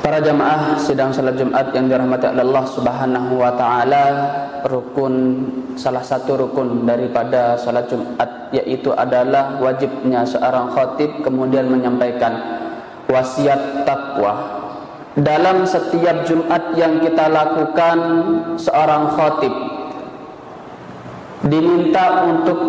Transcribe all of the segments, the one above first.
Para jamaah sidang salat Jumat yang dirahmati Allah Subhanahu wa taala, salah satu rukun daripada salat Jumat yaitu adalah wajibnya seorang khatib kemudian menyampaikan wasiat takwa. Dalam setiap Jumat yang kita lakukan, seorang khatib diminta untuk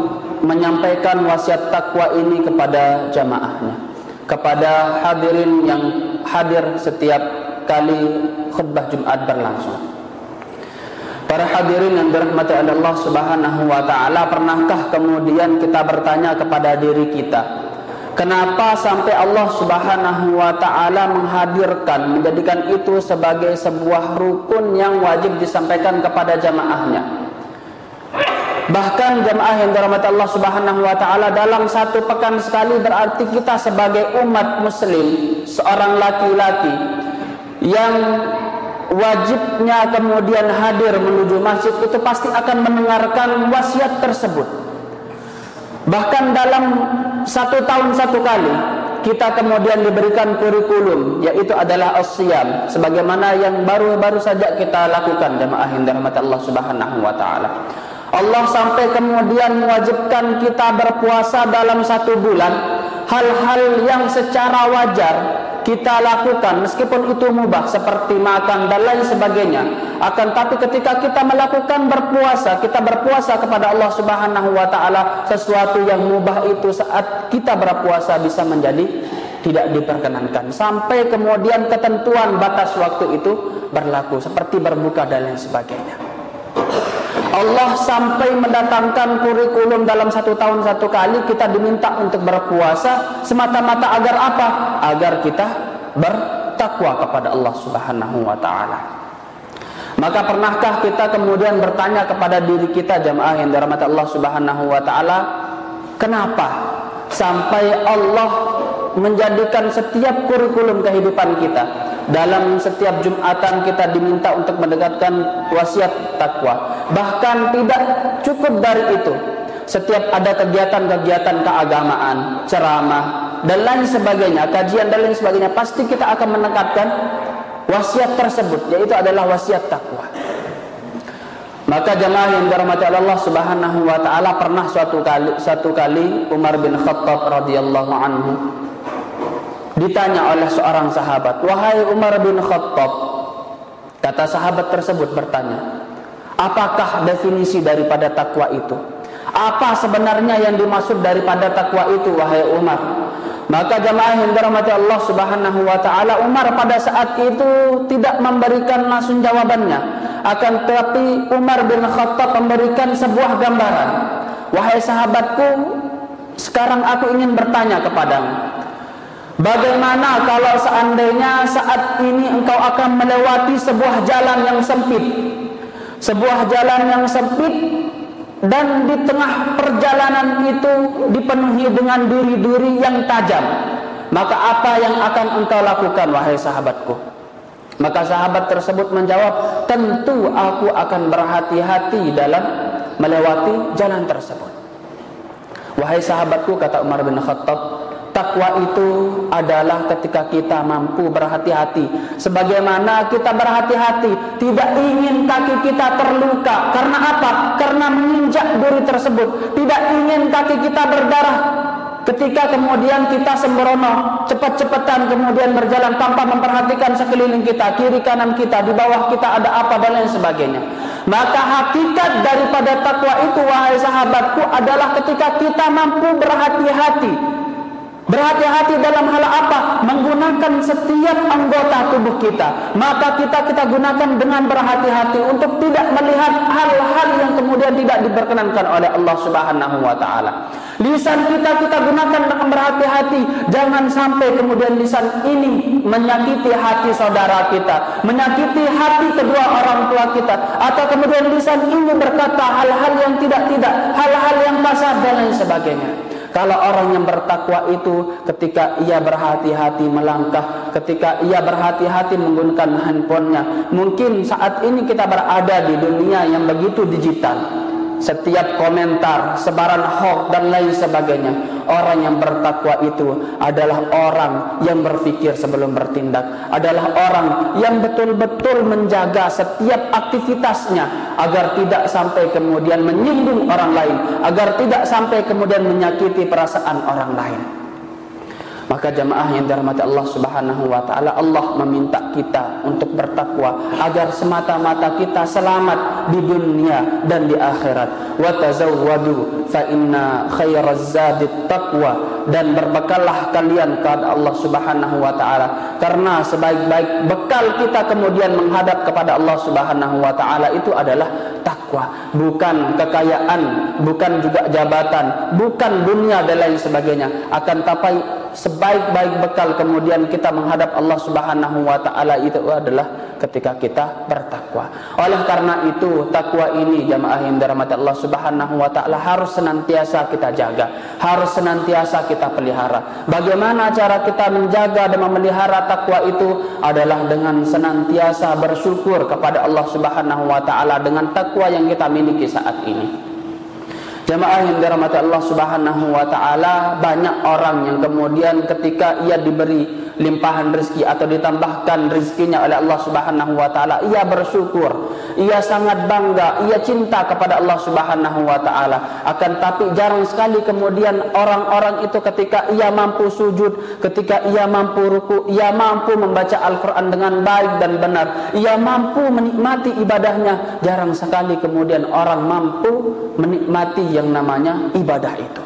menyampaikan wasiat takwa ini kepada jamaahnya, kepada hadirin yang hadir setiap kali khutbah Jumat berlangsung. Para hadirin yang dirahmati Allah Subhanahu wa taala, pernahkah kemudian kita bertanya kepada diri kita, kenapa sampai Allah Subhanahu wa taala menghadirkan, menjadikan itu sebagai sebuah rukun yang wajib disampaikan kepada jamaahnya? Bahkan jamaah yang dirahmati Allah Subhanahu wa taala, dalam satu pekan sekali berarti kita sebagai umat muslim, seorang laki-laki yang wajibnya kemudian hadir menuju masjid itu pasti akan mendengarkan wasiat tersebut. Bahkan dalam satu tahun satu kali kita kemudian diberikan kurikulum, yaitu adalah as-siyam, sebagaimana yang baru-baru saja kita lakukan jamaah yang dirahmati Allah Subhanahu wa taala. Allah sampai kemudian mewajibkan kita berpuasa dalam satu bulan, hal-hal yang secara wajar kita lakukan meskipun itu mubah seperti makan dan lain sebagainya. Akan tapi ketika kita melakukan kita berpuasa kepada Allah Subhanahu wa taala, sesuatu yang mubah itu saat kita berpuasa bisa menjadi tidak diperkenankan, sampai kemudian ketentuan batas waktu itu berlaku seperti berbuka dan lain sebagainya. Allah sampai mendatangkan kurikulum dalam satu tahun satu kali kita diminta untuk berpuasa semata-mata agar apa? Agar kita bertakwa kepada Allah Subhanahu wa taala. Maka pernahkah kita kemudian bertanya kepada diri kita jamaah yang dirahmati Allah Subhanahu wa taala, kenapa sampai Allah menjadikan setiap kurikulum kehidupan kita, dalam setiap Jumatan kita diminta untuk mendekatkan wasiat takwa. Bahkan tidak cukup dari itu, setiap ada kegiatan-kegiatan keagamaan, ceramah dan lain sebagainya, kajian dan lain sebagainya, pasti kita akan mendekatkan wasiat tersebut, yaitu adalah wasiat takwa. Maka jamaah yang dirahmati Allah Subhanahu wa taala, pernah suatu kali Umar bin Khattab radhiyallahu anhu ditanya oleh seorang sahabat, "Wahai Umar bin Khattab," kata sahabat tersebut bertanya, "apakah definisi daripada takwa itu? Apa sebenarnya yang dimaksud daripada takwa itu, wahai Umar?" Maka jamaah yang dirahmati Allah Subhanahu wa taala, Umar pada saat itu tidak memberikan langsung jawabannya, akan tetapi Umar bin Khattab memberikan sebuah gambaran. "Wahai sahabatku, sekarang aku ingin bertanya kepadamu, bagaimana kalau seandainya saat ini engkau akan melewati sebuah jalan yang sempit, dan di tengah perjalanan itu dipenuhi dengan duri-duri yang tajam, maka apa yang akan engkau lakukan, wahai sahabatku?" Maka sahabat tersebut menjawab, "Tentu aku akan berhati-hati dalam melewati jalan tersebut." "Wahai sahabatku," kata Umar bin Khattab, "takwa itu adalah ketika kita mampu berhati-hati, sebagaimana kita berhati-hati tidak ingin kaki kita terluka. Karena apa? Karena menginjak duri tersebut. Tidak ingin kaki kita berdarah ketika kemudian kita sembrono, cepat-cepatan kemudian berjalan tanpa memperhatikan sekeliling kita, kiri kanan kita, di bawah kita ada apa dan lain sebagainya." Maka hakikat daripada takwa itu, wahai sahabatku, adalah ketika kita mampu berhati-hati. Berhati-hati dalam hal apa? Menggunakan setiap anggota tubuh kita. Maka kita gunakan dengan berhati-hati untuk tidak melihat hal-hal yang kemudian tidak diperkenankan oleh Allah Subhanahu wa taala. Lisan kita gunakan dengan berhati-hati. Jangan sampai kemudian lisan ini menyakiti hati saudara kita, menyakiti hati kedua orang tua kita, atau kemudian lisan ini berkata hal-hal yang tidak-tidak, hal-hal yang kasar dan lain sebagainya. Kalau orang yang bertakwa itu ketika ia berhati-hati melangkah, ketika ia berhati-hati menggunakan handphonenya. Mungkin saat ini kita berada di dunia yang begitu digital. setiap komentar, sebaran hoax dan lain sebagainya. Orang yang bertakwa itu adalah orang yang berpikir sebelum bertindak, adalah orang yang betul-betul menjaga setiap aktivitasnya agar tidak sampai kemudian menyinggung orang lain, agar tidak sampai kemudian menyakiti perasaan orang lain. Maka jamaah yang dirahmati Allah Subhanahu wa taala, Allah meminta kita untuk bertakwa agar semata-mata kita selamat di dunia dan di akhirat. Wa tazawwadu fa inna khairaz zadit taqwa, dan berbekallah kalian kepada Allah Subhanahu wa taala, karena sebaik-baik bekal kita kemudian menghadap kepada Allah Subhanahu wa taala itu adalah takwa, bukan kekayaan, bukan juga jabatan, bukan dunia dan lain sebagainya. Akan tapi sebaik-baik bekal kemudian kita menghadap Allah Subhanahu wa taala itu adalah ketika kita bertakwa. Oleh karena itu, takwa ini jamaah yang dirahmati Allah Subhanahu wa taala harus senantiasa kita jaga, harus senantiasa kita pelihara. Bagaimana cara kita menjaga dan memelihara takwa itu adalah dengan senantiasa bersyukur kepada Allah Subhanahu wa taala dengan takwa yang kita miliki saat ini. Jamaah yang dirahmati Allah Subhanahu wa taala, banyak orang yang kemudian ketika ia diberi limpahan rezeki atau ditambahkan rezekinya oleh Allah Subhanahu wa taala, ia bersyukur, ia sangat bangga, ia cinta kepada Allah Subhanahu wa taala. Akan tapi jarang sekali kemudian orang-orang itu ketika ia mampu sujud, ketika ia mampu ruku, ia mampu membaca Al-Qur'an dengan baik dan benar, ia mampu menikmati ibadahnya, jarang sekali kemudian orang mampu menikmati yang namanya ibadah itu.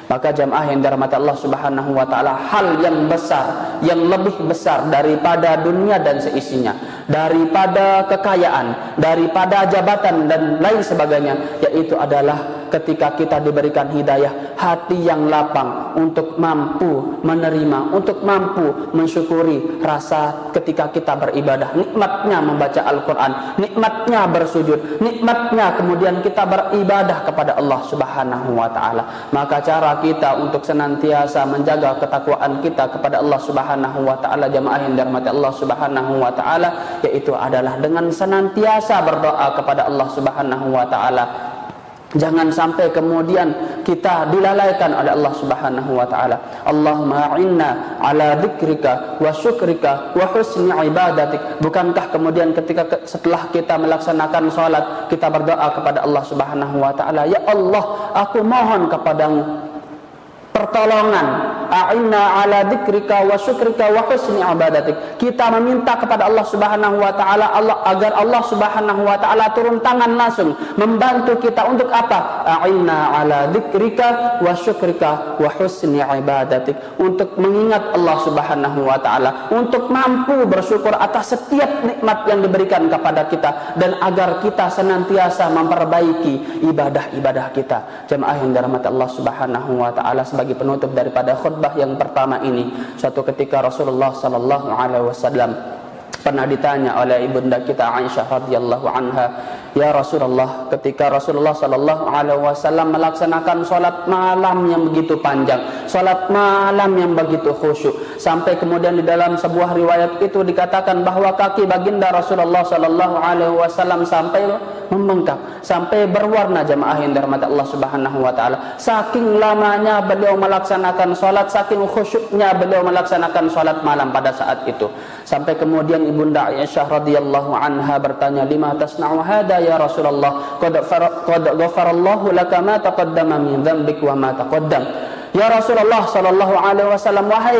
Maka jamaah yang dirahmati Allah Subhanahu wa taala, hal yang besar, yang lebih besar daripada dunia dan seisinya, daripada kekayaan, daripada jabatan dan lain sebagainya, yaitu adalah ketika kita diberikan hidayah, hati yang lapang untuk mampu menerima, untuk mampu mensyukuri rasa ketika kita beribadah, nikmatnya membaca Al-Quran, nikmatnya bersujud, nikmatnya kemudian kita beribadah kepada Allah Subhanahu wa taala. Maka cara kita untuk senantiasa menjaga ketakwaan kita kepada Allah Subhanahu wa taala, jamaah yang dirahmati Allah Subhanahu wa taala, yaitu adalah dengan senantiasa berdoa kepada Allah Subhanahu wa taala. Jangan sampai kemudian kita dilalaikan oleh Allah Subhanahu wa taala. Allahumma a'inna ala dzikrika wa syukrika wa husni ibadatik. Bukankah kemudian ketika setelah kita melaksanakan salat kita berdoa kepada Allah Subhanahu wa taala, ya Allah, aku mohon kepadamu pertolongan, a'inna ala dzikrika wa syukrika wa husni ibadatik. Kita meminta kepada Allah Subhanahu wa taala agar Allah Subhanahu wa taala turun tangan langsung membantu kita untuk apa? A'inna ala dzikrika wa syukrika wa husni ibadatik, untuk mengingat Allah Subhanahu wa taala, untuk mampu bersyukur atas setiap nikmat yang diberikan kepada kita, dan agar kita senantiasa memperbaiki ibadah-ibadah kita. Jemaah yang dirahmati Allah Subhanahu wa taala, sebagai penutup daripada khutbah yang pertama ini, suatu ketika Rasulullah sallallahu alaihi wasallam pernah ditanya oleh ibunda kita Aisyah radhiyallahu anha, ya Rasulullah, ketika Rasulullah sallallahu alaihi wasallam melaksanakan salat malam yang begitu panjang, salat malam yang begitu khusyuk, sampai kemudian di dalam sebuah riwayat itu dikatakan bahwa kaki baginda Rasulullah sallallahu alaihi wasallam sampai membengkak, sampai berwarna, jamaah yang dirahmati Allah Subhanahu wa taala. Saking lamanya beliau melaksanakan salat, saking khusyuknya beliau melaksanakan salat malam pada saat itu. Sampai kemudian ibunda Aisyah radhiyallahu anha bertanya, lima tasna'u hada ya Rasulullah, qad ghafarallahu laka ma taqaddama min dzambik wa ma taqaddam. Ya Rasulullah sallallahu alaihi wasallam, wahai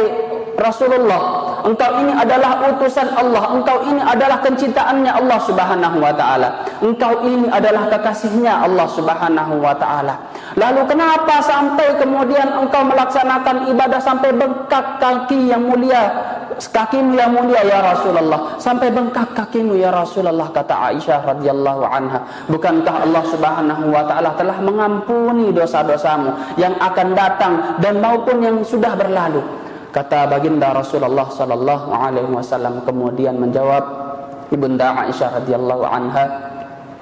Rasulullah, engkau ini adalah utusan Allah, engkau ini adalah kecintaannya Allah Subhanahu wa taala, engkau ini adalah kekasihnya Allah Subhanahu wa taala. Lalu kenapa sampai kemudian engkau melaksanakan ibadah sampai bengkak kaki yang mulia, kakimu yang mulia ya Rasulullah, sampai bengkak kakimu ya Rasulullah, kata Aisyah radhiyallahu anha. Bukankah Allah Subhanahu wa taala telah mengampuni dosa-dosamu yang akan datang dan maupun yang sudah berlalu? Kata baginda Rasulullah sallallahu alaihi wasallam kemudian menjawab ibunda Aisyah radhiyallahu anha,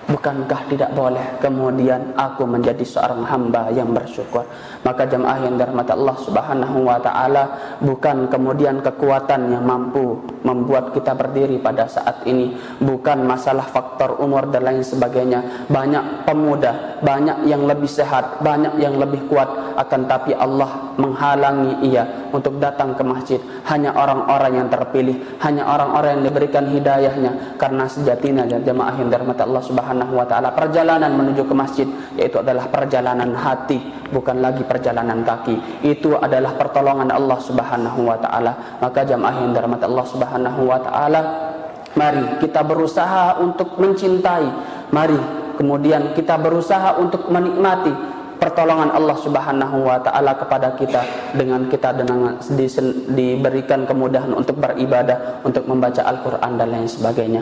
Bukankah tidak boleh kemudian aku menjadi seorang hamba yang bersyukur? Maka jamaah yang dirahmati Allah Subhanahu wa taala, bukan kemudian kekuatan yang mampu membuat kita berdiri pada saat ini, bukan masalah faktor umur dan lain sebagainya. Banyak pemuda, banyak yang lebih sehat, banyak yang lebih kuat, akan tapi Allah menghalangi ia untuk datang ke masjid. Hanya orang-orang yang terpilih, hanya orang-orang yang diberikan hidayahnya. Karena sejatinya jamaah yang dirahmati Allah Subhanahu wa taala, perjalanan menuju ke masjid yaitu adalah perjalanan hati, bukan lagi perjalanan kaki. Itu adalah pertolongan Allah Subhanahu wa taala. Maka jamaah yang dirahmati Allah Subhanahu wa taala, mari kita berusaha untuk mencintai, mari kemudian kita berusaha untuk menikmati pertolongan Allah Subhanahu wa taala kepada kita dengan diberikan kemudahan untuk beribadah, untuk membaca Al-Qur'an dan lain sebagainya.